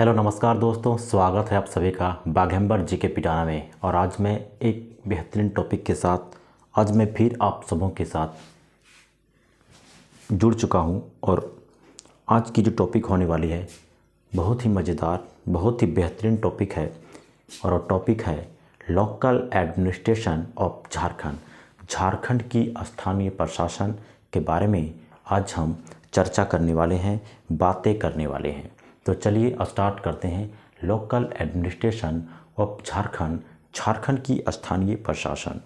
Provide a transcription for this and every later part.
Hello नमस्कार दोस्तों, स्वागत है आप सभी का बाघेम्बर जी के पिटारा में। और आज मैं एक बेहतरीन टॉपिक के साथ आज मैं फिर आप सबों के साथ जुड़ चुका हूं। और आज की जो टॉपिक होने वाली है बहुत ही मज़ेदार, बहुत ही बेहतरीन टॉपिक है। और वो टॉपिक है local administration of Jharkhand. Jharkhand की स्थानीय प्रशासन के बारे में आज हम चर्चा करने वाले हैं, बातें करने वाले हैं। तो चलिए स्टार्ट करते हैं। Local administration of Jharkhand, Jharkhand की स्थानीय प्रशासन।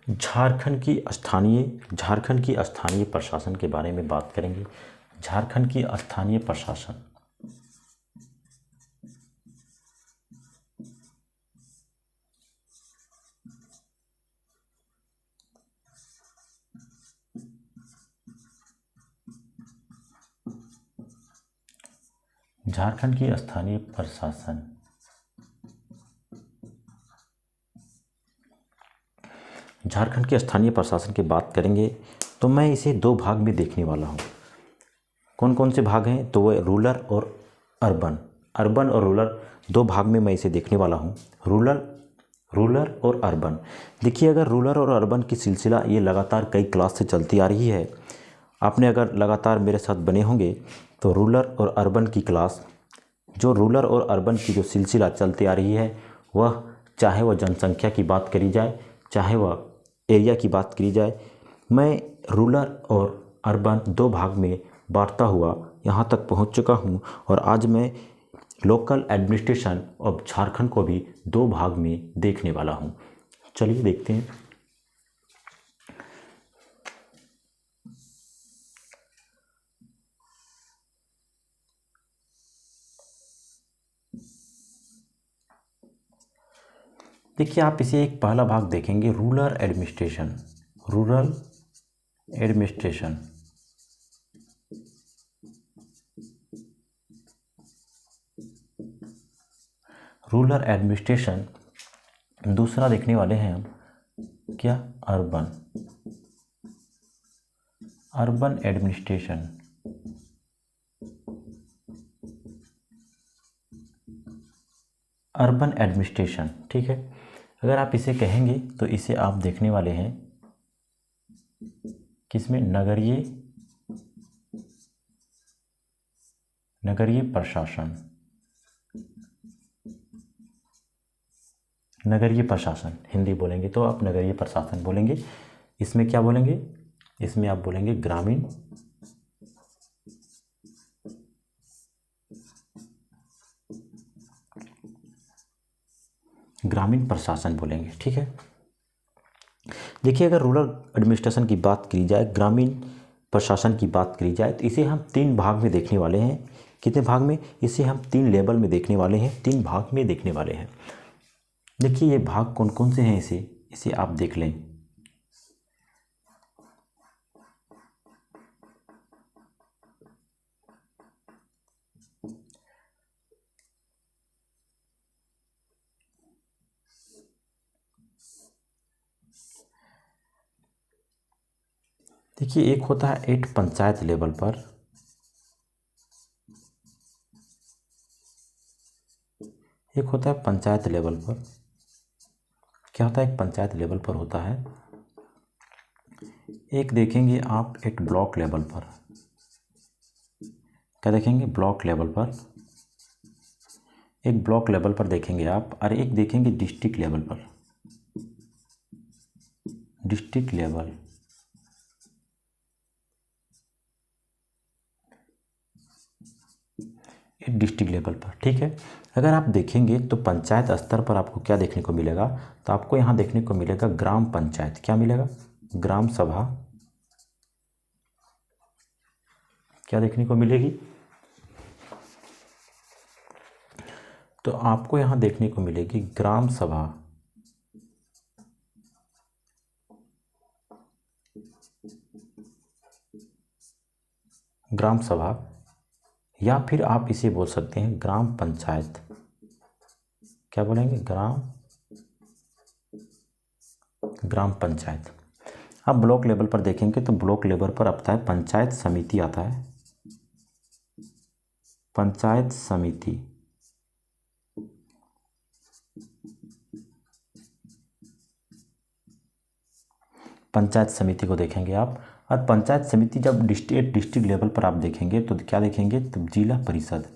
झारखंड की स्थानीय प्रशासन के बारे में बात करेंगे। झारखंड की स्थानीय प्रशासन झारखंड की स्थानीय प्रशासन झारखंड की स्थानीय प्रशासन की बात करेंगे तो मैं इसे दो भाग में देखने वाला हूँ। कौन कौन से भाग हैं? तो वो रूरल और अर्बन। अर्बन और रूरल दो भाग में मैं इसे देखने वाला हूँ। रूरल और अर्बन। देखिए, अगर रूरल और अर्बन की सिलसिला ये लगातार कई क्लास से चलती आ रही है। आपने अगर लगातार मेरे साथ बने होंगे तो रूरल और अर्बन की क्लास, जो रूरल और अर्बन की जो सिलसिला चलती आ रही है, वह चाहे वह जनसंख्या की बात करी जाए, चाहे वह एरिया की बात करी जाए, मैं रूरल और अर्बन दो भाग में बांटता हुआ यहाँ तक पहुँच चुका हूँ। और आज मैं लोकल एडमिनिस्ट्रेशन ऑफ झारखंड को भी दो भाग में देखने वाला हूँ। चलिए देखते हैं। देखिए, आप इसे एक पहला भाग देखेंगे, rural administration. Rural administration rural administration. दूसरा देखने वाले हैं हम क्या? Urban urban administration. Urban administration, ठीक है। अगर आप इसे कहेंगे तो इसे आप देखने वाले हैं किसमें? नगरीय प्रशासन। नगरीय प्रशासन हिंदी बोलेंगे तो आप नगरीय प्रशासन बोलेंगे। इसमें क्या बोलेंगे? इसमें आप बोलेंगे ग्रामीण प्रशासन बोलेंगे, ठीक है। देखिए, अगर रूरल एडमिनिस्ट्रेशन की बात करी जाए, ग्रामीण प्रशासन की बात करी जाए, तो इसे हम तीन भाग में देखने वाले हैं। कितने भाग में? इसे हम तीन लेवल में देखने वाले हैं, तीन भाग में देखने वाले हैं। देखिए, ये भाग कौन कौन से हैं, इसे आप देख लें। देखिए, एक होता है एट पंचायत लेवल पर, एक होता है पंचायत लेवल पर। क्या होता है? एक पंचायत लेवल पर होता है। एक देखेंगे आप एक ब्लॉक लेवल पर। क्या देखेंगे? ब्लॉक लेवल पर। एक ब्लॉक लेवल पर देखेंगे आप, और एक देखेंगे डिस्ट्रिक्ट लेवल पर। डिस्ट्रिक्ट लेवल, एक डिस्ट्रिक्ट लेवल पर, ठीक है। अगर आप देखेंगे तो पंचायत स्तर पर आपको क्या देखने को मिलेगा? तो आपको यहाँ देखने को मिलेगा ग्राम पंचायत। क्या मिलेगा? ग्राम सभा क्या देखने को मिलेगी? तो आपको यहाँ देखने को मिलेगी ग्राम सभा। ग्राम सभा, या फिर आप इसे बोल सकते हैं ग्राम पंचायत। क्या बोलेंगे? ग्राम पंचायत। अब ब्लॉक लेवल पर देखेंगे तो ब्लॉक लेवल पर आता है पंचायत समिति, आता है पंचायत समिति। पंचायत समिति को देखेंगे आप। और पंचायत समिति जब डिस्ट्रिक्ट लेवल पर आप देखेंगे तो क्या देखेंगे? तो जिला परिषद।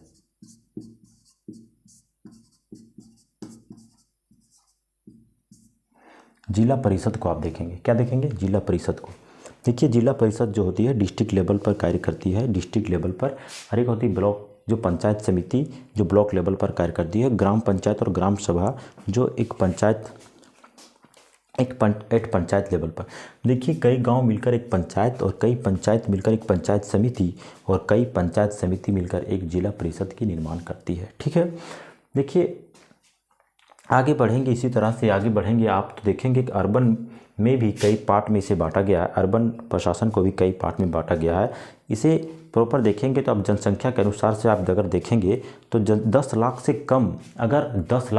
जिला परिषद को आप देखेंगे। क्या देखेंगे? जिला परिषद को। देखिए जिला परिषद जो होती है डिस्ट्रिक्ट लेवल पर कार्य करती है, डिस्ट्रिक्ट लेवल पर। हर एक होती है ब्लॉक, जो पंचायत समिति जो ब्लॉक लेवल पर कार्य करती है। ग्राम पंचायत और ग्राम सभा जो एक पंचायत लेवल पर। देखिए कई गांव मिलकर एक पंचायत, और कई पंचायत मिलकर एक पंचायत समिति, और कई पंचायत समिति मिलकर एक जिला परिषद की निर्माण करती है। ठीक है, देखिए आगे बढ़ेंगे, इसी तरह से आगे बढ़ेंगे आप तो देखेंगे कि अर्बन में भी कई पार्ट में इसे बांटा गया है। अर्बन प्रशासन को भी कई पार्ट में बांटा गया है। इसे प्रॉपर देखेंगे तो आप जनसंख्या के अनुसार से आप अगर देखेंगे तो 10 लाख से कम, अगर 10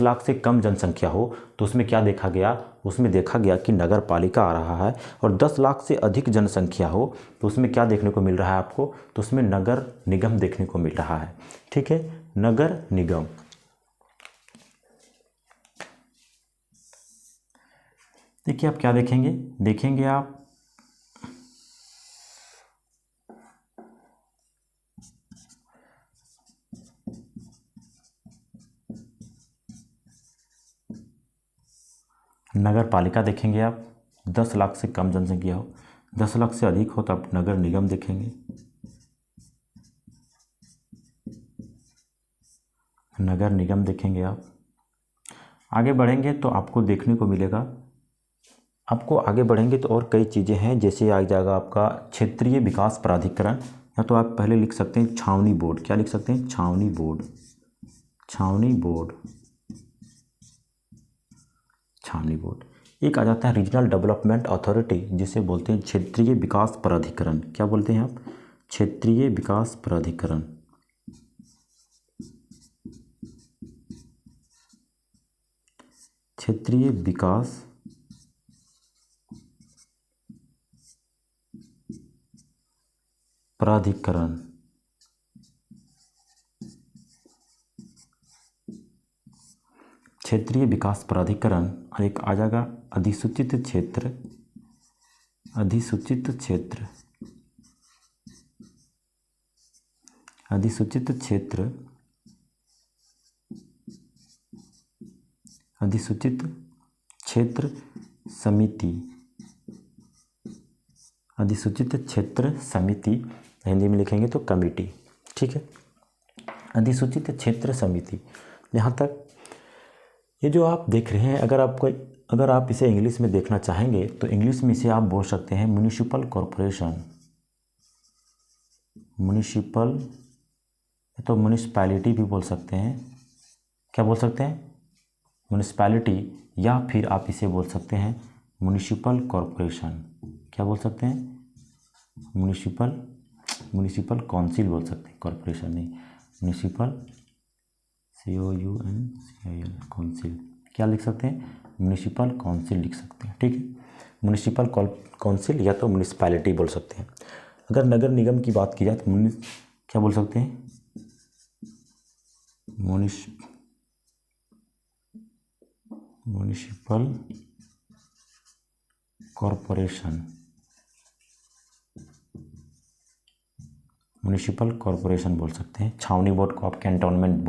लाख से कम जनसंख्या हो तो उसमें क्या देखा गया? उसमें देखा गया कि नगर पालिका आ रहा है। और 10 लाख से अधिक जनसंख्या हो तो उसमें क्या देखने को मिल रहा है आपको? तो उसमें नगर निगम देखने को मिल रहा है। ठीक है, नगर निगम। देखिए आप क्या देखेंगे? देखेंगे आप नगर पालिका देखेंगे आप, 10 लाख से कम जनसंख्या हो। 10 लाख से अधिक हो तो आप नगर निगम देखेंगे। नगर निगम देखेंगे आप। आगे बढ़ेंगे तो आपको देखने को मिलेगा, आपको आगे बढ़ेंगे तो और कई चीज़ें हैं। जैसे आ जाएगा आपका क्षेत्रीय विकास प्राधिकरण, या तो आप पहले लिख सकते हैं छावनी बोर्ड। क्या लिख सकते हैं? छावनी बोर्ड। छावनी बोर्ड, छावनी बोर्ड। एक आ जाता है रीजनल डेवलपमेंट अथॉरिटी, जिसे बोलते हैं क्षेत्रीय विकास प्राधिकरण। क्या बोलते हैं आप? क्षेत्रीय विकास प्राधिकरण। क्षेत्रीय विकास प्राधिकरण। क्षेत्रीय विकास प्राधिकरण। और एक आ जाएगा अधिसूचित क्षेत्र। अधिसूचित क्षेत्र, अधिसूचित क्षेत्र, अधिसूचित क्षेत्र समिति। अधिसूचित क्षेत्र समिति हिंदी में लिखेंगे तो कमेटी। ठीक है, अधिसूचित क्षेत्र समिति। यहाँ तक ये जो आप देख रहे हैं, अगर आप इसे इंग्लिश में देखना चाहेंगे तो इंग्लिश में इसे आप बोल सकते हैं म्युनिसिपल कॉरपोरेशन। म्युनिसिपल, तो म्युनिसिपैलिटी भी बोल सकते हैं। क्या बोल सकते हैं? म्युनिसिपैलिटी, या फिर आप इसे बोल सकते हैं म्युनिसिपल कॉरपोरेशन। क्या बोल सकते हैं? म्युनिसिपल काउंसिल बोल सकते हैं, कॉरपोरेशन नहीं। Municipal COUNCIL council. क्या लिख सकते हैं? म्युनिसिपल काउंसिल लिख सकते हैं। ठीक है, म्युनिसिपल काउंसिल या तो म्युनिसिपैलिटी बोल सकते हैं। अगर नगर निगम की बात की जाए तो क्या बोल सकते हैं? Municipal corporation. म्युनिसिपल कॉरपोरेशन बोल सकते हैं। छावनी बोर्ड को आप कैंटोनमेंट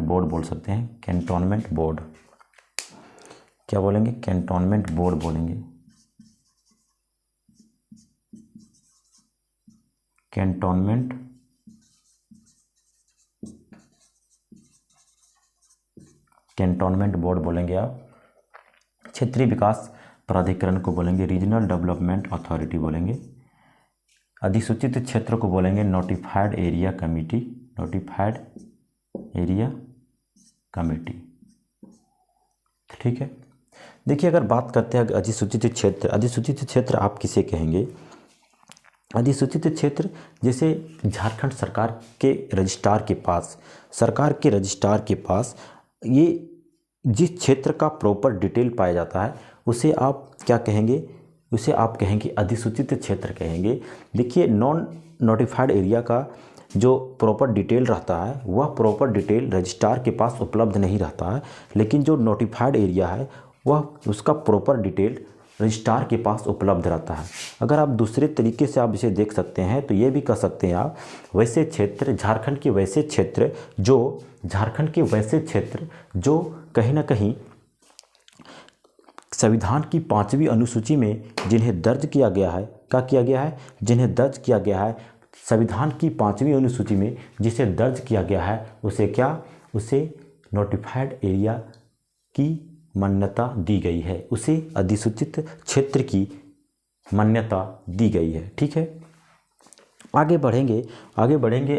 बोर्ड बोल सकते हैं। Cantonment board. क्या बोलेंगे? कैंटोनमेंट बोर्ड बोलेंगे। कैंटोनमेंट बोर्ड बोलेंगे आप। क्षेत्रीय विकास प्राधिकरण को बोलेंगे रीजनल डेवलपमेंट अथॉरिटी बोलेंगे। अधिसूचित क्षेत्र को बोलेंगे notified area committee, notified area committee. ठीक है, देखिए अगर बात करते हैं अधिसूचित क्षेत्र, अधिसूचित क्षेत्र आप किसे कहेंगे? अधिसूचित क्षेत्र जैसे झारखंड सरकार के रजिस्ट्रार के पास, सरकार के रजिस्ट्रार के पास ये जिस क्षेत्र का प्रॉपर डिटेल पाया जाता है उसे आप क्या कहेंगे? उसे आप कहेंगे अधिसूचित क्षेत्र कहेंगे। देखिए नॉन नोटिफाइड एरिया का जो प्रॉपर डिटेल रहता है वह प्रॉपर डिटेल रजिस्ट्रार के पास उपलब्ध नहीं रहता है, लेकिन जो नोटिफाइड एरिया है वह उसका प्रॉपर डिटेल रजिस्ट्रार के पास उपलब्ध रहता है। अगर आप दूसरे तरीके से आप इसे देख सकते हैं तो ये भी कह सकते हैं आप वैसे क्षेत्र, झारखंड के वैसे क्षेत्र जो, झारखंड के वैसे क्षेत्र जो कहीं ना कहीं संविधान की 5वीं अनुसूची में जिन्हें दर्ज किया गया है, क्या किया गया है? जिन्हें दर्ज किया गया है संविधान की 5वीं अनुसूची में जिसे दर्ज किया गया है उसे क्या? उसे नोटिफाइड एरिया की मान्यता दी गई है, उसे अधिसूचित क्षेत्र की मान्यता दी गई है। ठीक है, आगे बढ़ेंगे, आगे बढ़ेंगे।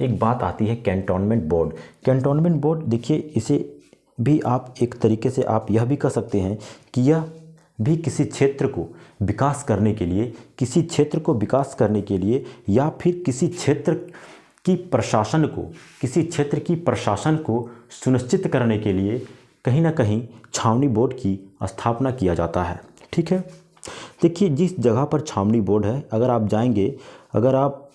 एक बात आती है कैंटोनमेंट बोर्ड। कैंटोनमेंट बोर्ड देखिए इसे भी आप एक तरीके से आप यह भी कह सकते हैं कि यह भी किसी क्षेत्र को विकास करने के लिए, किसी क्षेत्र को विकास करने के लिए या फिर किसी क्षेत्र की प्रशासन को, किसी क्षेत्र की प्रशासन को सुनिश्चित करने के लिए कहीं ना कहीं छावनी बोर्ड की स्थापना किया जाता है। ठीक है, देखिए जिस जगह पर छावनी बोर्ड है, अगर आप जाएंगे, अगर आप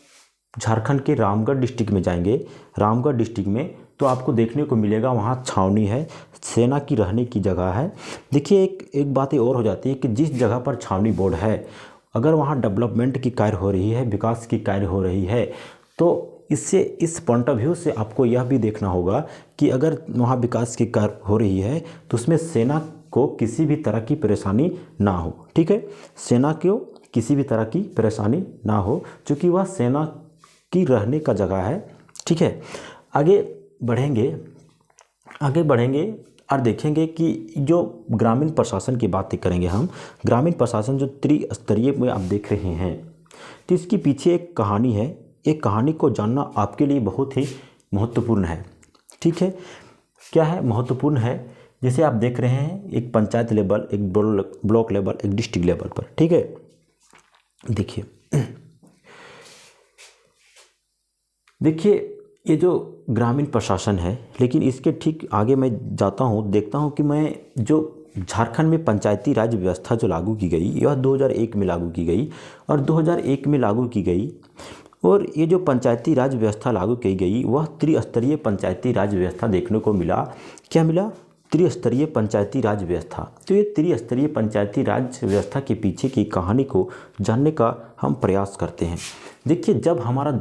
झारखंड के रामगढ़ डिस्ट्रिक्ट में जाएंगे, रामगढ़ डिस्ट्रिक्ट में, तो आपको देखने को मिलेगा वहाँ छावनी है, सेना की रहने की जगह है। देखिए एक बात और हो जाती है कि जिस जगह पर छावनी बोर्ड है अगर वहाँ डेवलपमेंट की कार्य हो रही है, विकास की कार्य हो रही है, तो इससे, इस पॉइंट ऑफ व्यू से आपको यह भी देखना होगा कि अगर वहाँ विकास की कार्य हो रही है तो उसमें सेना को किसी भी तरह की परेशानी ना हो। ठीक है, सेना को किसी भी तरह की परेशानी ना हो, क्योंकि वह सेना की रहने का जगह है। ठीक है, आगे बढ़ेंगे, आगे बढ़ेंगे और देखेंगे कि जो ग्रामीण प्रशासन की बात करेंगे हम। ग्रामीण प्रशासन जो त्रिस्तरीय में आप देख रहे हैं, तो इसके पीछे एक कहानी है। एक कहानी को जानना आपके लिए बहुत ही महत्वपूर्ण है। ठीक है, क्या है? महत्वपूर्ण है। जैसे आप देख रहे हैं एक पंचायत लेवल, एक ब्लॉक लेवल, एक डिस्ट्रिक्ट लेवल पर। ठीक है, देखिए देखिए ये जो ग्रामीण प्रशासन है, लेकिन इसके ठीक आगे मैं जाता हूँ, देखता हूँ कि मैं जो झारखंड में पंचायती राज व्यवस्था जो लागू की गई, यह 2001 में लागू की गई और 2001 में लागू की गई। और ये जो पंचायती राज व्यवस्था लागू की गई वह त्रिस्तरीय पंचायती राज व्यवस्था देखने को मिला। क्या मिला? त्रिस्तरीय पंचायती राज व्यवस्था। तो ये त्रिस्तरीय पंचायती राज व्यवस्था के पीछे की कहानी को जानने का हम प्रयास करते हैं। देखिए जब हमारा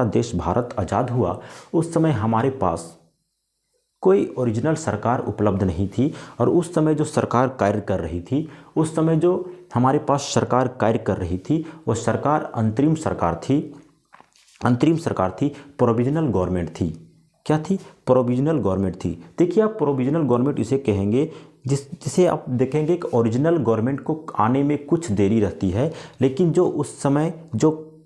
देश भारत आज़ाद हुआ उस समय हमारे पास कोई ओरिजिनल सरकार उपलब्ध नहीं थी, और उस समय जो सरकार कार्य कर रही थी, उस समय जो हमारे पास सरकार कार्य कर रही थी वो सरकार अंतरिम सरकार थी। अंतरिम सरकार थी, प्रोविजनल गवर्नमेंट थी। क्या थी? प्रोविजनल गवर्नमेंट थी। देखिए आप प्रोविजनल गवर्नमेंट इसे कहेंगे जिसे आप देखेंगे कि ओरिजिनल गवर्नमेंट को आने में कुछ देरी रहती है, लेकिन जो उस समय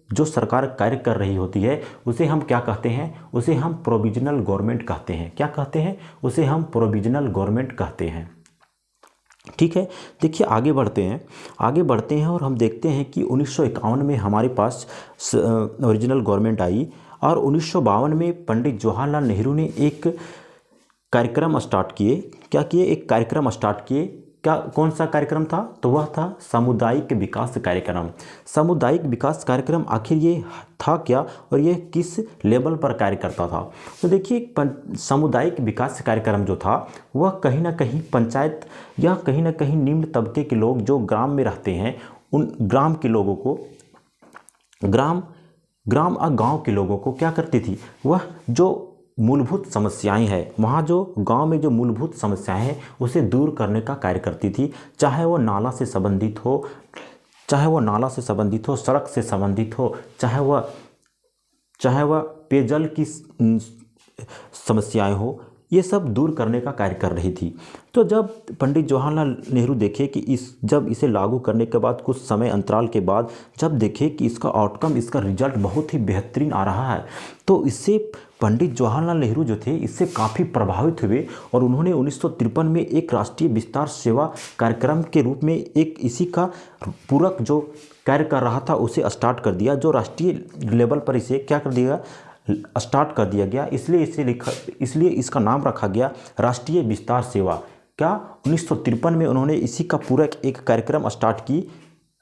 जो सरकार कार्य कर रही होती है उसे हम क्या कहते हैं? उसे हम प्रोविजनल गवर्नमेंट कहते हैं। क्या कहते हैं? उसे हम प्रोविजनल गवर्नमेंट कहते हैं। ठीक है, देखिए आगे बढ़ते हैं और हम देखते हैं कि 1951 में हमारे पास ओरिजिनल गवर्नमेंट आई और 1952 में पंडित जवाहरलाल नेहरू ने एक कार्यक्रम स्टार्ट किए। क्या किए? एक कार्यक्रम स्टार्ट किए। क्या, कौन सा कार्यक्रम था? तो वह था सामुदायिक विकास कार्यक्रम। सामुदायिक विकास कार्यक्रम आखिर ये था क्या और ये किस लेवल पर कार्य करता था? तो देखिए सामुदायिक विकास कार्यक्रम जो था वह कहीं ना कहीं पंचायत या कहीं ना कहीं निम्न तबके के लोग जो ग्राम में रहते हैं उन ग्राम के लोगों को, ग्राम और गाँव के लोगों को क्या करती थी? वह जो मूलभूत समस्याएं हैं, वहाँ जो गांव में जो मूलभूत समस्याएं हैं उसे दूर करने का कार्य करती थी। चाहे वो नाला से संबंधित हो, सड़क से संबंधित हो, चाहे वह पेयजल की समस्याएं हो, ये सब दूर करने का कार्य कर रही थी। तो जब पंडित जवाहरलाल नेहरू देखे कि जब इसे लागू करने के बाद कुछ समय अंतराल के बाद जब देखे कि इसका आउटकम, इसका रिजल्ट बहुत ही बेहतरीन आ रहा है, तो इससे पंडित जवाहरलाल नेहरू जो थे इससे काफ़ी प्रभावित हुए और उन्होंने 1953 में एक राष्ट्रीय विस्तार सेवा कार्यक्रम के रूप में एक इसी का पूरक जो कार्य कर रहा था उसे स्टार्ट कर दिया, जो राष्ट्रीय लेवल पर इसे क्या कर दिया, स्टार्ट कर दिया गया। इसलिए इसका नाम रखा गया राष्ट्रीय विस्तार सेवा। क्या 1953 में उन्होंने इसी का पूरक एक कार्यक्रम स्टार्ट की,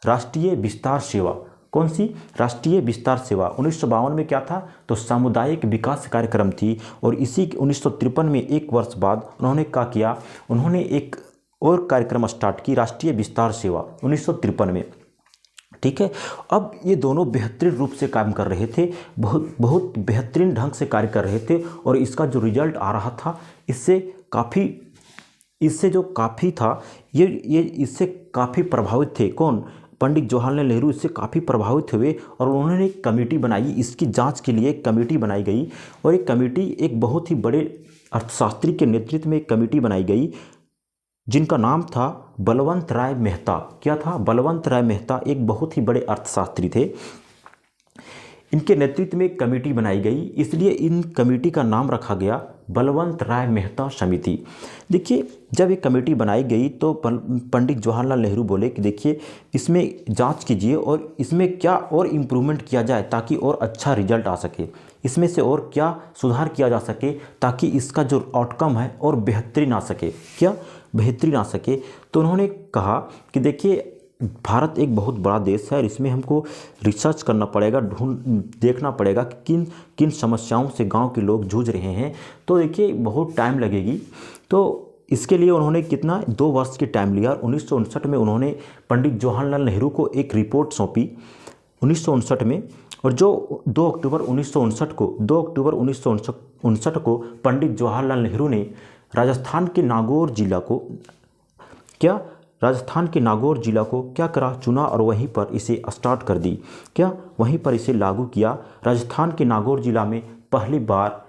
राष्ट्रीय विस्तार सेवा। कौन सी? राष्ट्रीय विस्तार सेवा। 1952 में क्या था? तो सामुदायिक विकास कार्यक्रम थी। और इसी 1953 में एक वर्ष बाद उन्होंने क्या किया, उन्होंने एक और कार्यक्रम स्टार्ट की, राष्ट्रीय विस्तार सेवा 1953 में। ठीक है, अब ये दोनों बेहतरीन रूप से काम कर रहे थे, बहुत बेहतरीन ढंग से कार्य कर रहे थे और इसका जो रिजल्ट आ रहा था इससे जो काफ़ी था ये इससे काफ़ी प्रभावित थे। कौन? पंडित जवाहरलाल नेहरू इससे काफ़ी प्रभावित हुए और उन्होंने एक कमेटी बनाई, इसकी जांच के लिए एक कमेटी बनाई गई। और एक कमेटी एक बहुत ही बड़े अर्थशास्त्री के नेतृत्व में एक कमेटी बनाई गई जिनका नाम था बलवंत राय मेहता। क्या था? बलवंत राय मेहता एक बहुत ही बड़े अर्थशास्त्री थे। इनके नेतृत्व में एक कमेटी बनाई गई, इसलिए इन कमेटी का नाम रखा गया बलवंत राय मेहता समिति। देखिए, जब एक कमेटी बनाई गई तो पंडित जवाहरलाल नेहरू बोले कि देखिए इसमें जांच कीजिए और इसमें क्या और इम्प्रूवमेंट किया जाए ताकि और अच्छा रिजल्ट आ सके, इसमें से और क्या सुधार किया जा सके ताकि इसका जो आउटकम है और बेहतरीन आ सके। क्या? बेहतरीन आ सके। तो उन्होंने कहा कि देखिए भारत एक बहुत बड़ा देश है और इसमें हमको रिसर्च करना पड़ेगा, देखना पड़ेगा कि किन किन समस्याओं से गांव के लोग जूझ रहे हैं। तो देखिए बहुत टाइम लगेगी। तो इसके लिए उन्होंने कितना 2 वर्ष की टाइम लिया। 1959 में उन्होंने पंडित जवाहरलाल नेहरू को एक रिपोर्ट सौंपी 1959 में। और जो 2 अक्टूबर 1959 को पंडित जवाहरलाल नेहरू ने राजस्थान के नागौर जिला को क्या करा, चुना और वहीं पर इसे स्टार्ट कर दी। क्या? वहीं पर इसे लागू किया। राजस्थान के नागौर जिला में पहली बार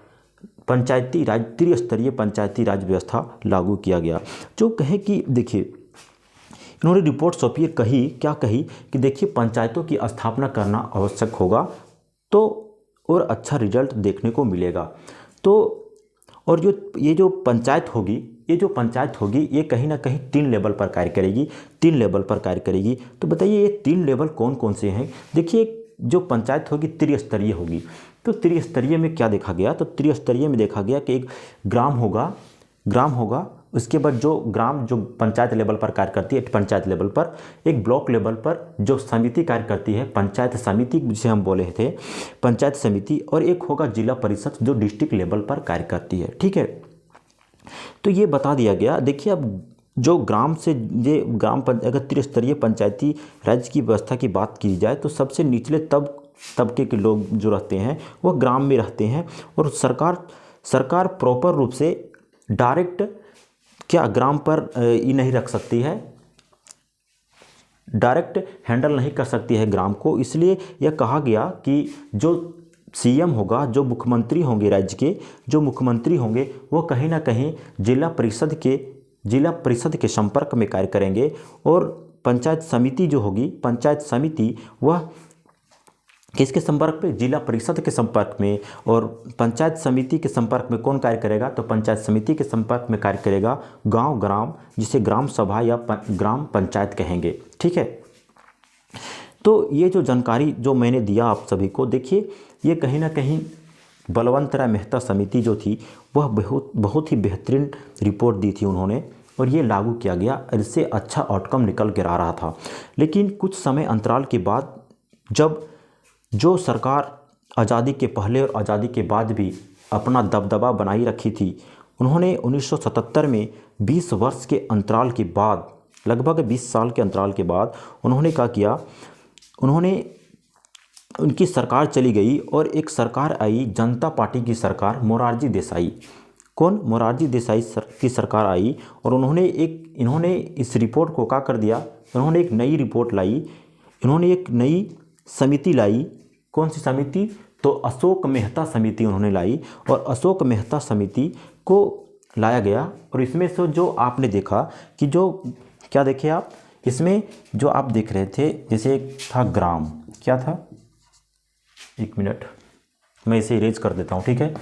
त्रिस्तरीय पंचायती राज व्यवस्था लागू किया गया। जो कहे कि देखिए इन्होंने रिपोर्ट सौंपी, क्या कही कि देखिए पंचायतों की स्थापना करना आवश्यक होगा तो और अच्छा रिजल्ट देखने को मिलेगा। तो और ये जो पंचायत होगी ये कहीं ना कहीं 3 लेवल पर कार्य करेगी। तो बताइए ये 3 लेवल कौन कौन से हैं? देखिए जो पंचायत होगी त्रिस्तरीय होगी। तो त्रिस्तरीय में क्या देखा गया? तो त्रिस्तरीय में देखा गया कि एक ग्राम होगा, उसके बाद जो पंचायत लेवल पर कार्य करती है, पंचायत लेवल पर, एक ब्लॉक लेवल पर जो समिति कार्य करती है, पंचायत समिति जिसे हम बोले थे पंचायत समिति, और एक होगा जिला परिषद जो डिस्ट्रिक्ट लेवल पर कार्य करती है। ठीक है, तो ये बता दिया गया। देखिए अब जो अगर त्रिस्तरीय पंचायती राज की व्यवस्था की बात की जाए तो सबसे निचले तबके के लोग जो रहते हैं वह ग्राम में रहते हैं और सरकार प्रॉपर रूप से डायरेक्ट क्या ग्राम पर ये नहीं रख सकती है, डायरेक्ट हैंडल नहीं कर सकती है ग्राम को। इसलिए यह कहा गया कि जो सीएम होगा, जो मुख्यमंत्री होंगे, राज्य के जो मुख्यमंत्री होंगे वो कहीं ना कहीं जिला परिषद के संपर्क में कार्य करेंगे। और पंचायत समिति जो होगी, पंचायत समिति वह किसके संपर्क में? जिला परिषद के संपर्क में। और पंचायत समिति के संपर्क में कौन कार्य करेगा? तो पंचायत समिति के संपर्क में कार्य करेगा ग्राम, जिसे ग्राम सभा या ग्राम पंचायत कहेंगे। ठीक है, तो ये जो जानकारी जो मैंने दिया आप सभी को, देखिए ये कहीं ना कहीं बलवंत राय मेहता समिति जो थी वह बहुत ही बेहतरीन रिपोर्ट दी थी उन्होंने, और ये लागू किया गया और इससे अच्छा आउटकम निकल कर आ रहा था। लेकिन कुछ समय अंतराल के बाद जब जो सरकार आज़ादी के पहले और आज़ादी के बाद भी अपना दबदबा बनाई रखी थी, उन्होंने 1977 में 20 वर्ष के अंतराल के बाद, लगभग 20 साल के अंतराल के बाद उन्होंने क्या किया, उनकी सरकार चली गई और एक सरकार आई, जनता पार्टी की सरकार, मोरारजी देसाई। कौन? मोरारजी देसाई की सरकार आई और इन्होंने इस रिपोर्ट को क्या कर दिया, उन्होंने एक नई रिपोर्ट लाई, इन्होंने एक नई समिति लाई। कौन सी समिति? तो अशोक मेहता समिति उन्होंने लाई। और अशोक मेहता समिति को लाया गया और इसमें से जो आपने देखा कि जो क्या देखे आप, इसमें जो आप देख रहे थे जैसे एक था ग्राम, क्या था, एक मिनट मैं इसे इरेज कर देता हूँ, ठीक है।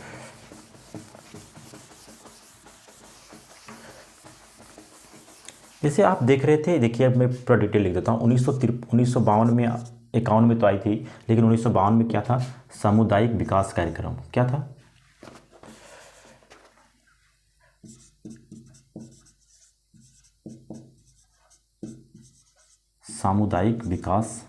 जैसे आप देख रहे थे, देखिए अब मैं पूरा डिटेल लिख देता हूँ। 1952 में, 51 में तो आई थी, लेकिन 1952 में क्या था, सामुदायिक विकास कार्यक्रम, क्या था, सामुदायिक विकास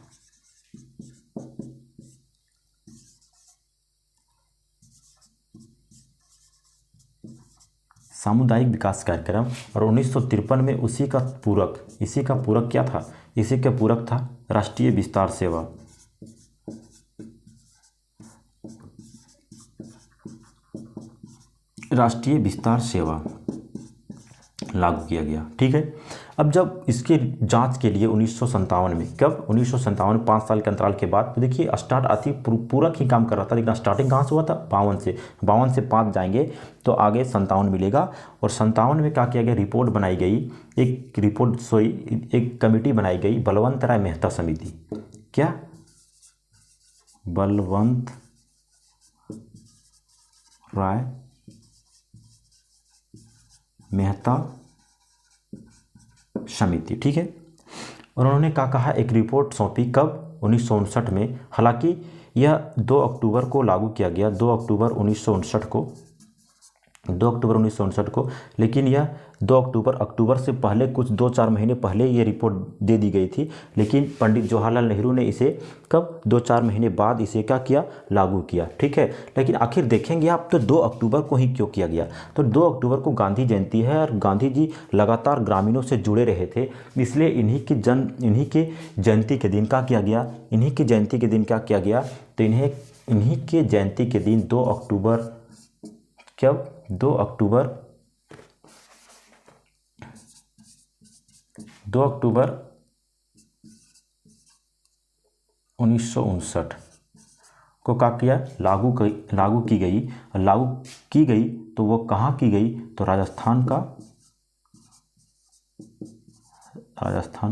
सामुदायिक विकास कार्यक्रम। और 1953 में इसी का पूरक क्या था, इसी का पूरक था राष्ट्रीय विस्तार सेवा। राष्ट्रीय विस्तार सेवा लागू किया गया, ठीक है। अब जब इसके जांच के लिए 1957 में, कब, 1957, 5 साल के अंतराल के बाद, तो देखिए स्टार्ट आती पूरक ही काम कर रहा था, लेकिन स्टार्टिंग कहाँ से हुआ था, 52 से 5 जाएंगे तो आगे 57 मिलेगा। और 57 में क्या किया गया, रिपोर्ट बनाई गई, एक कमेटी बनाई गई, बलवंत राय मेहता समिति, क्या, बलवंत राय मेहता समिति, ठीक है। और उन्होंने क्या कहा, एक रिपोर्ट सौंपी, कब, 1959 में। हालांकि यह 2 अक्टूबर को लागू किया गया, 2 अक्टूबर 1959 को, लेकिन यह 2 अक्टूबर से पहले कुछ 2-4 महीने पहले ये रिपोर्ट दे दी गई थी, लेकिन पंडित जवाहरलाल नेहरू ने इसे कब, 2-4 महीने बाद इसे क्या किया, लागू किया, ठीक है। लेकिन आखिर देखेंगे आप तो 2 अक्टूबर को ही क्यों किया गया, तो 2 अक्टूबर को गांधी जयंती है और गांधी जी लगातार ग्रामीणों से जुड़े रहे थे, इसलिए इन्हीं के जयंती के दिन क्या किया गया, इन्हीं की जयंती के दिन क्या किया गया, तो इन्हीं के जयंती के दिन 2 अक्टूबर, कब, 2 अक्टूबर 1959 को क्या किया, लागू की गई। तो वो कहाँ की गई, तो राजस्थान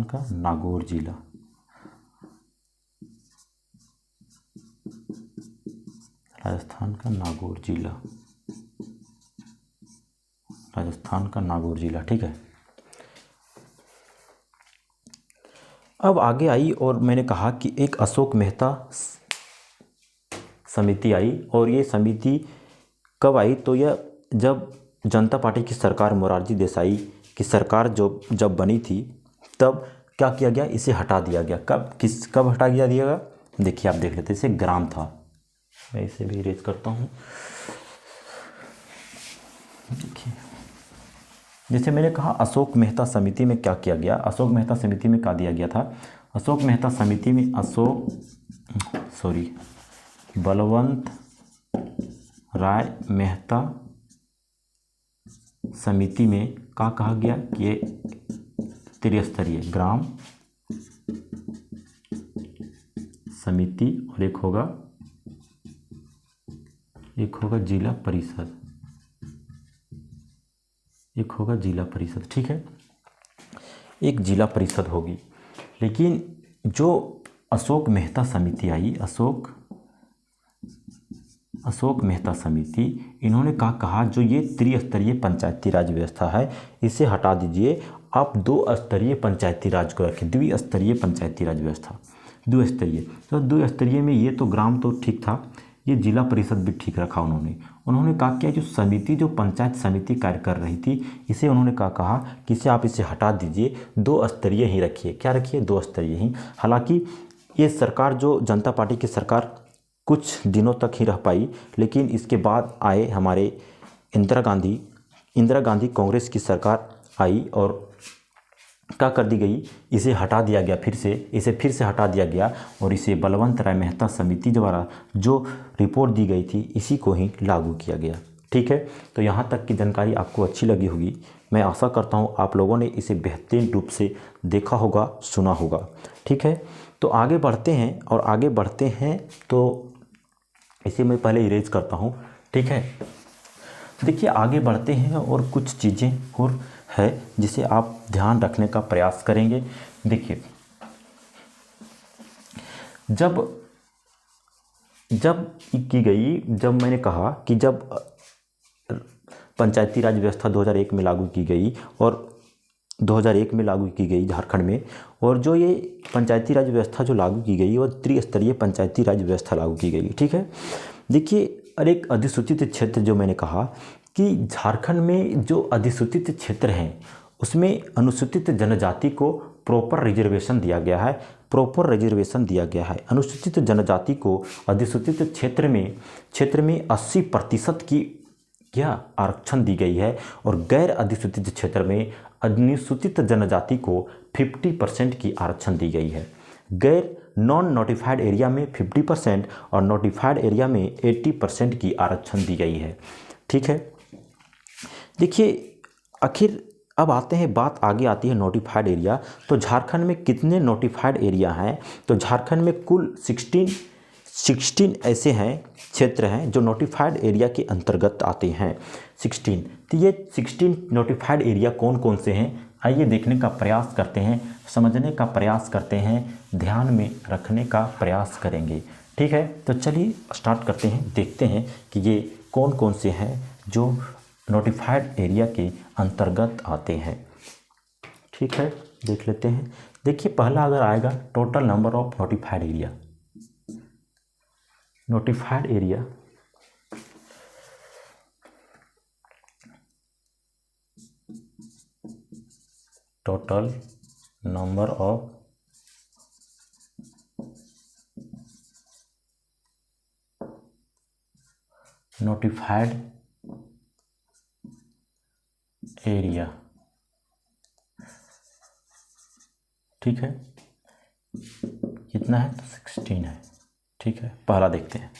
का नागौर जिला, राजस्थान का नागौर जिला, ठीक है। अब आगे आई और मैंने कहा कि एक अशोक मेहता समिति आई, और ये समिति कब आई, तो यह जब जनता पार्टी की सरकार, मोरारजी देसाई की सरकार जब बनी थी, तब क्या किया गया, इसे हटा दिया गया। कब हटा दिया गया, देखिए आप देख लेते, इसे ग्राम था, मैं इसे भी इरेज करता हूँ। देखिए जैसे मैंने कहा अशोक मेहता समिति में क्या किया गया, अशोक मेहता समिति में क्या दिया गया था, अशोक मेहता समिति में बलवंत राय मेहता समिति में क्या कहा गया कि ये त्रिस्तरीय ग्राम समिति और एक होगा जिला परिषद, ठीक है, एक जिला परिषद होगी। लेकिन जो अशोक मेहता समिति आई, अशोक मेहता समिति, इन्होंने कहा जो ये त्रिस्तरीय पंचायती राज व्यवस्था है इसे हटा दीजिए, आप 2 स्तरीय पंचायती राज को रखें, द्विस्तरीय पंचायती राज व्यवस्था, द्विस्तरीय। तो द्विस्तरीय में ये तो ग्राम तो ठीक था, ये जिला परिषद भी ठीक रखा उन्होंने कहा क्या, जो समिति, जो पंचायत समिति कार्य कर रही थी, इसे उन्होंने कहा कि इसे आप इसे हटा दीजिए, 2 स्तरीय ही रखिए, क्या रखिए, 2 स्तरीय ही। हालांकि ये सरकार, जो जनता पार्टी की सरकार कुछ दिनों तक ही रह पाई, लेकिन इसके बाद आए हमारे इंदिरा गांधी कांग्रेस की सरकार आई और क्या कर दी गई, इसे हटा दिया गया, इसे फिर से हटा दिया गया, और इसे बलवंत राय मेहता समिति द्वारा जो रिपोर्ट दी गई थी इसी को ही लागू किया गया, ठीक है। तो यहाँ तक की जानकारी आपको अच्छी लगी होगी, मैं आशा करता हूँ आप लोगों ने इसे बेहतरीन रूप से देखा होगा, सुना होगा, ठीक है। तो आगे बढ़ते हैं तो इसे मैं पहले इरेज करता हूँ, ठीक है। देखिए आगे बढ़ते हैं और कुछ चीज़ें और है जिसे आप ध्यान रखने का प्रयास करेंगे। देखिए जब जब की गई जब मैंने कहा कि जब पंचायती राज व्यवस्था 2001 में लागू की गई और 2001 में लागू की गई झारखंड में, और जो ये पंचायती राज व्यवस्था जो लागू की गई और त्रिस्तरीय पंचायती राज व्यवस्था लागू की गई, ठीक है। देखिए और एक अधिसूचित क्षेत्र जो मैंने कहा कि झारखंड में जो अधिसूचित क्षेत्र हैं उसमें अनुसूचित जनजाति को प्रॉपर रिजर्वेशन दिया गया है, प्रॉपर रिजर्वेशन दिया गया है। अनुसूचित जनजाति को अधिसूचित क्षेत्र में 80% की क्या आरक्षण दी गई है और गैर अधिसूचित क्षेत्र में अनुसूचित जनजाति को 50% की आरक्षण दी गई है। गैर नॉन नोटिफाइड एरिया में 50% और नोटिफाइड एरिया में 80% की आरक्षण दी गई है, ठीक है। देखिए आखिर अब आते हैं, बात आगे आती है नोटिफाइड एरिया। तो झारखंड में कितने नोटिफाइड एरिया हैं? तो झारखंड में कुल 16 ऐसे हैं क्षेत्र हैं जो नोटिफाइड एरिया के अंतर्गत आते हैं। 16। तो ये 16 नोटिफाइड एरिया कौन कौन से हैं, आइए देखने का प्रयास करते हैं, समझने का प्रयास करते हैं, ध्यान में रखने का प्रयास करेंगे, ठीक है। तो चलिए स्टार्ट करते हैं, देखते हैं कि ये कौन कौन से हैं जो नोटिफाइड एरिया के अंतर्गत आते हैं, ठीक है। देख लेते हैं। देखिए पहला अगर आएगा total number of notified area. Notified area total number of notified area, ठीक है। कितना है? तो 16 है, ठीक है। पहला देखते हैं,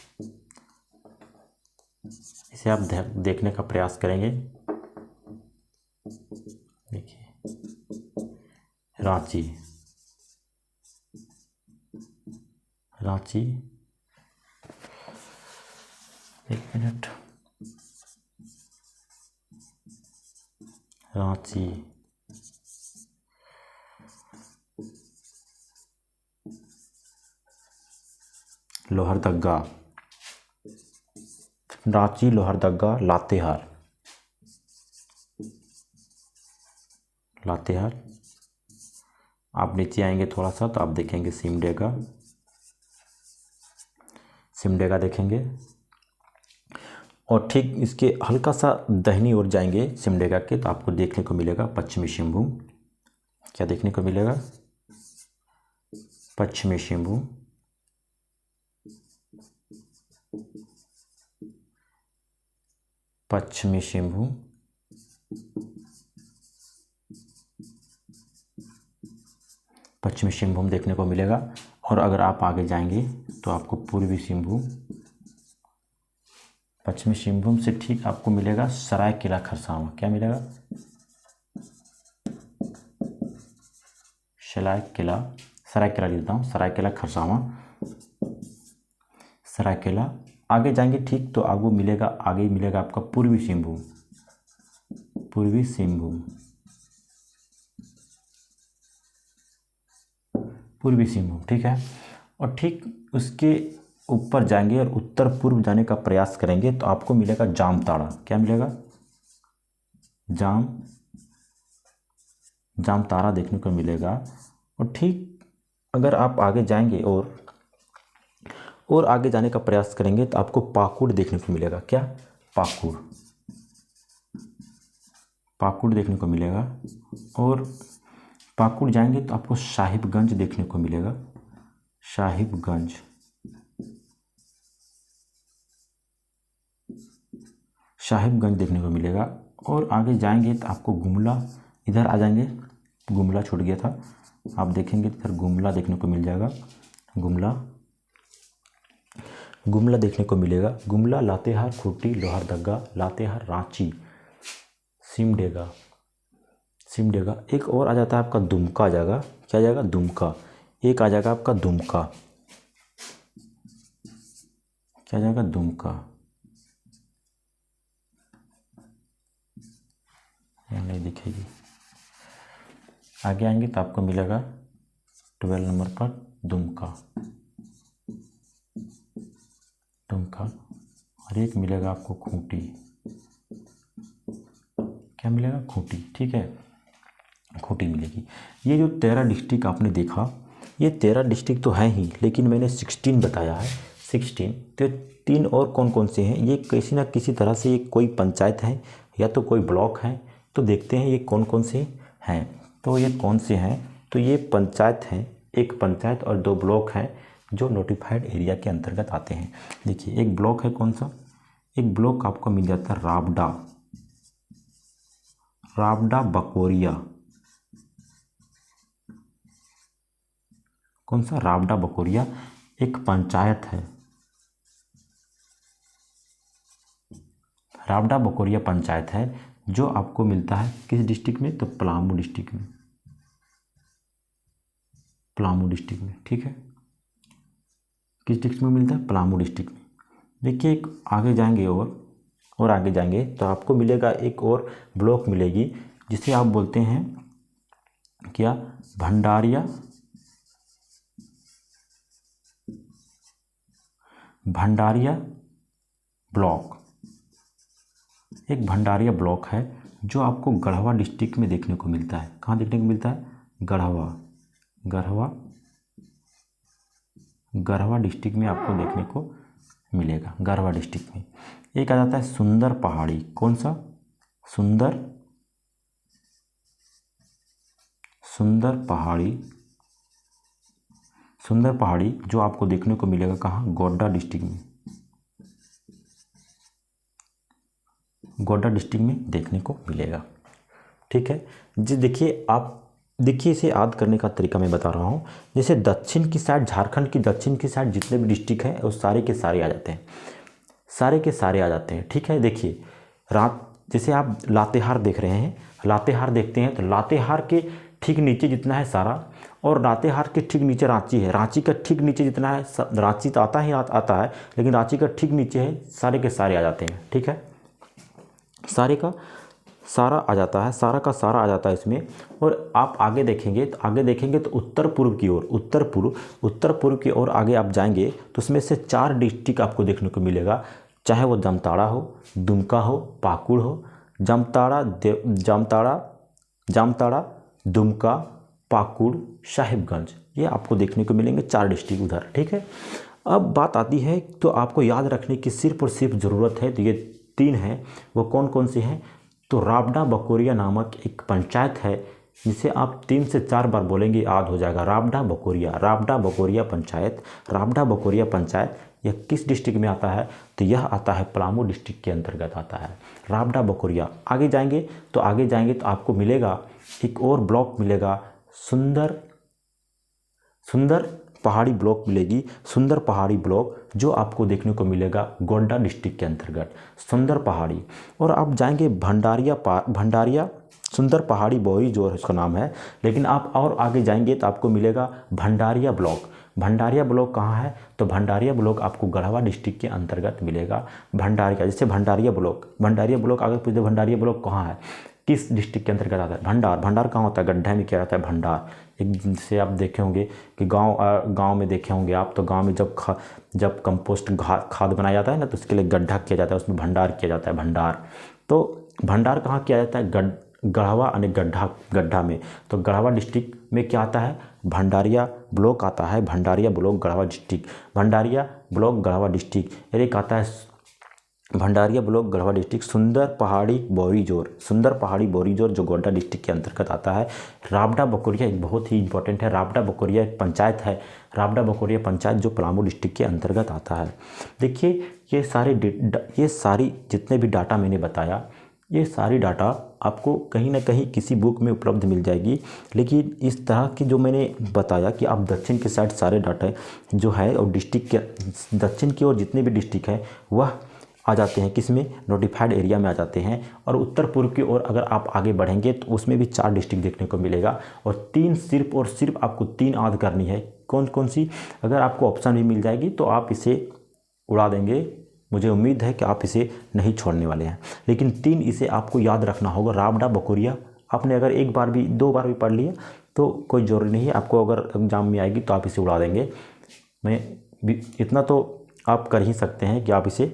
इसे आप देखने का प्रयास करेंगे। देखिए रांची, रांची, एक मिनट, रांची, लोहरदगा, रांची, लोहरदगा, लातेहार, लातेहार। आप नीचे आएंगे थोड़ा सा तो आप देखेंगे सिमडेगा, सिमडेगा देखेंगे। और ठीक इसके हल्का सा दहिनी ओर जाएंगे सिमडेगा के तो आपको देखने को मिलेगा पश्चिमी सिंहभूम। क्या देखने को मिलेगा? पश्चिमी सिंहभूम, पश्चिमी सिंहभूम, पश्चिमी सिंहभूम देखने को मिलेगा। और अगर आप आगे जाएंगे तो आपको पूर्वी सिंहभूम, पश्चिमी सिंहभूम से ठीक आपको मिलेगा सरायकेला खरसावां। क्या मिलेगा? सरायकेला लिखता हूँ, सरायकेला खरसावां, सरायकेला। आगे जाएंगे ठीक तो आगे मिलेगा, आगे मिलेगा आपका पूर्वी सिंहभूम, पूर्वी सिंहभूम, पूर्वी सिंहभूम, ठीक है। और ठीक उसके ऊपर जाएंगे और उत्तर पूर्व जाने का प्रयास करेंगे तो आपको मिलेगा जामताड़ा। क्या मिलेगा? जामताड़ा देखने को मिलेगा। और ठीक अगर आप आगे जाएंगे और आगे जाने का प्रयास करेंगे तो आपको पाकुड़ देखने को मिलेगा। क्या? पाकुड़, पाकुड़ देखने को मिलेगा। और पाकुड़ जाएंगे तो आपको साहिबगंज देखने को मिलेगा, साहिबगंज, साहिबगंज देखने को मिलेगा। और आगे जाएंगे तो आपको गुमला, इधर आ जाएंगे, गुमला छूट गया था, आप देखेंगे तो इधर गुमला देखने को मिल जाएगा, गुमला, गुमला देखने को मिलेगा। गुमला, लातेहार, खूंटी, लोहरदगा, लातेहार, रांची, सिमडेगा, सिमडेगा। एक और आ जाता है आपका दुमका आ जाएगा। क्या आ जाएगा? दुमका। एक आ जाएगा आपका दुमका। क्या आ जाएगा? दुमका। यहाँ नहीं दिखेगी। आगे आएंगे तो आपको मिलेगा 12 नंबर पर दुमका, दुमका। और एक मिलेगा आपको खूंटी। क्या मिलेगा? खूंटी। ठीक है, खूंटी मिलेगी। ये जो 13 डिस्ट्रिक्ट आपने देखा, ये 13 डिस्ट्रिक्ट तो है ही, लेकिन मैंने 16 बताया है। 16 तो 3 और कौन कौन से हैं? ये किसी ना किसी तरह से ये कोई पंचायत है या तो कोई ब्लॉक है। तो देखते हैं ये कौन कौन से हैं। तो ये कौन से हैं? तो ये पंचायत हैं, एक पंचायत और 2 ब्लॉक हैं जो नोटिफाइड एरिया के अंतर्गत आते हैं। देखिए, एक ब्लॉक है कौन सा? एक ब्लॉक आपको मिल जाता है राबडा, राबडा बकोरिया। कौन सा? राबडा बकोरिया। एक पंचायत है, राबडा बकोरिया पंचायत है, जो आपको मिलता है किस डिस्ट्रिक्ट में? तो पलामू डिस्ट्रिक्ट में, पलामू डिस्ट्रिक्ट में। ठीक है, किस डिस्ट्रिक्ट में मिलता है? पलामू डिस्ट्रिक्ट में। देखिए, एक आगे जाएंगे और आगे जाएंगे तो आपको मिलेगा एक और ब्लॉक मिलेगी, जिसे आप बोलते हैं क्या? भंडारिया, भंडारिया ब्लॉक। एक भंडारिया ब्लॉक है जो आपको गढ़वा डिस्ट्रिक्ट में देखने को मिलता है। कहाँ देखने को मिलता है? गढ़वा, गढ़वा, गढ़वा डिस्ट्रिक्ट में आपको देखने को मिलेगा, गढ़वा डिस्ट्रिक्ट में। एक आ जाता है सुंदर पहाड़ी। कौन सा? सुंदर, सुंदर पहाड़ी, सुंदर पहाड़ी जो आपको देखने को मिलेगा कहाँ? गोड्डा डिस्ट्रिक्ट में, गोड्डा डिस्ट्रिक्ट में देखने को मिलेगा। ठीक है जी। देखिए, आप देखिए, इसे याद करने का तरीका मैं बता रहा हूँ। जैसे दक्षिण की साइड, झारखंड की दक्षिण की साइड जितने भी डिस्ट्रिक्ट हैं वो सारे के सारे आ जाते हैं, सारे के सारे आ जाते हैं। ठीक है, देखिए जैसे आप लातेहार देख रहे हैं, लातेहार देखते हैं तो लातेहार के ठीक नीचे जितना है सारा, और लातेहार के ठीक नीचे रांची है, रांची का ठीक नीचे जितना है, रांची तो आता ही आता है, लेकिन रांची का ठीक नीचे है, सारे के सारे आ जाते हैं। ठीक है, सारे का सारा आ जाता है, सारा का सारा आ जाता है इसमें। और आप आगे देखेंगे तो उत्तर पूर्व की ओर, उत्तर पूर्व की ओर आगे आप जाएंगे तो उसमें से 4 डिस्ट्रिक्ट आपको देखने को मिलेगा, चाहे वो जामताड़ा हो, दुमका हो, पाकुड़ हो। जामताड़ा, दुमका, पाकुड़, साहिबगंज, ये आपको देखने को मिलेंगे 4 डिस्ट्रिक्ट उधर। ठीक है, अब बात आती है तो आपको याद रखने की सिर्फ और सिर्फ ज़रूरत है, तो ये 3 हैं। वो कौन कौन से हैं? तो राबडा बकोरिया नामक एक पंचायत है, जिसे आप 3 से 4 बार बोलेंगे याद हो जाएगा। राबडा बकोरिया, राबडा बकोरिया पंचायत, राबडा बकोरिया पंचायत। यह किस डिस्ट्रिक्ट में आता है? तो यह आता है पलामू डिस्ट्रिक्ट के अंतर्गत आता है, राबडा बकोरिया। आगे जाएंगे तो आपको मिलेगा एक और ब्लॉक मिलेगा, सुंदर पहाड़ी ब्लॉक मिलेगी, सुंदर पहाड़ी ब्लॉक, जो आपको देखने को मिलेगा गोड्डा डिस्ट्रिक्ट के अंतर्गत, सुंदर पहाड़ी। और आप जाएंगे भंडारिया, सुंदर पहाड़ी बोरी जो इसका नाम है, लेकिन आप और आगे जाएंगे तो आपको मिलेगा भंडारिया ब्लॉक। भंडारिया ब्लॉक कहाँ है? तो भंडारिया ब्लॉक आपको गढ़वा डिस्ट्रिक्ट के अंतर्गत मिलेगा। भंडारिया, जैसे भंडारिया ब्लॉक आगे पूछते भंडारिया ब्लॉक कहाँ है, किस डिस्ट्रिक्ट के अंतर्गत आता है? भंडार कहाँ होता है? गड्ढा में क्या रहता है? भंडार। एक जिनसे आप देखे होंगे कि गांव में देखे होंगे आप, तो गांव में जब कंपोस्ट खाद बनाया जाता है ना, तो उसके लिए गड्ढा किया जाता है, उसमें भंडार किया जाता है, भंडार। तो भंडार कहाँ किया जाता है? गढ़वा यानी गड्ढा में। तो गढ़वा डिस्ट्रिक्ट में क्या आता है? भंडारिया ब्लॉक आता है, Bhandaria block Garhwa district, Bhandaria block Garhwa district. एक आता है भंडारिया ब्लॉक गढ़वा डिस्ट्रिक्ट, सुंदर पहाड़ी बोरीजोर जो गोड्डा डिस्ट्रिक्ट के अंतर्गत आता है। राबडा बकोरिया एक बहुत ही इंपॉर्टेंट है, राबडा बकोरिया एक पंचायत है, राबडा बकोरिया पंचायत जो पलामू डिस्ट्रिक्ट के अंतर्गत आता है। देखिए, ये सारी जितने भी डाटा मैंने बताया, ये सारी डाटा आपको कहीं ना कहीं किसी बुक में उपलब्ध मिल जाएगी, लेकिन इस तरह की जो मैंने बताया कि आप दक्षिण के साइड सारे डाटा जो है, और डिस्ट्रिक्ट के दक्षिण की ओर जितने भी डिस्ट्रिक्ट हैं वह आ जाते हैं किसमें? नोटिफाइड एरिया में आ जाते हैं। और उत्तर पूर्व की ओर अगर आप आगे बढ़ेंगे तो उसमें भी 4 डिस्ट्रिक्ट देखने को मिलेगा, और 3 सिर्फ और सिर्फ आपको 3 याद करनी है। कौन कौन सी? अगर आपको ऑप्शन भी मिल जाएगी तो आप इसे उड़ा देंगे, मुझे उम्मीद है कि आप इसे नहीं छोड़ने वाले हैं। लेकिन 3 इसे आपको याद रखना होगा, राबड़ा बकोरिया। आपने अगर एक बार भी 2 बार भी पढ़ लिया तो कोई ज़रूरी नहीं है, आपको अगर एग्जाम में आएगी तो आप इसे उड़ा देंगे। मैं इतना तो आप कर ही सकते हैं कि आप इसे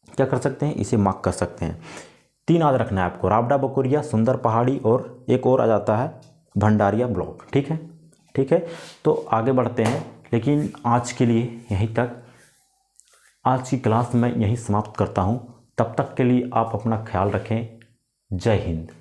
क्या कर सकते हैं, इसे मार्क कर सकते हैं। 3 याद रखना है आपको, राबड़ा बकोरिया, सुंदर पहाड़ी और एक और आ जाता है भंडारिया ब्लॉक। ठीक है, ठीक है। तो आगे बढ़ते हैं, लेकिन आज के लिए यहीं तक। आज की क्लास मैं यहीं समाप्त करता हूँ। तब तक के लिए आप अपना ख्याल रखें। जय हिंद।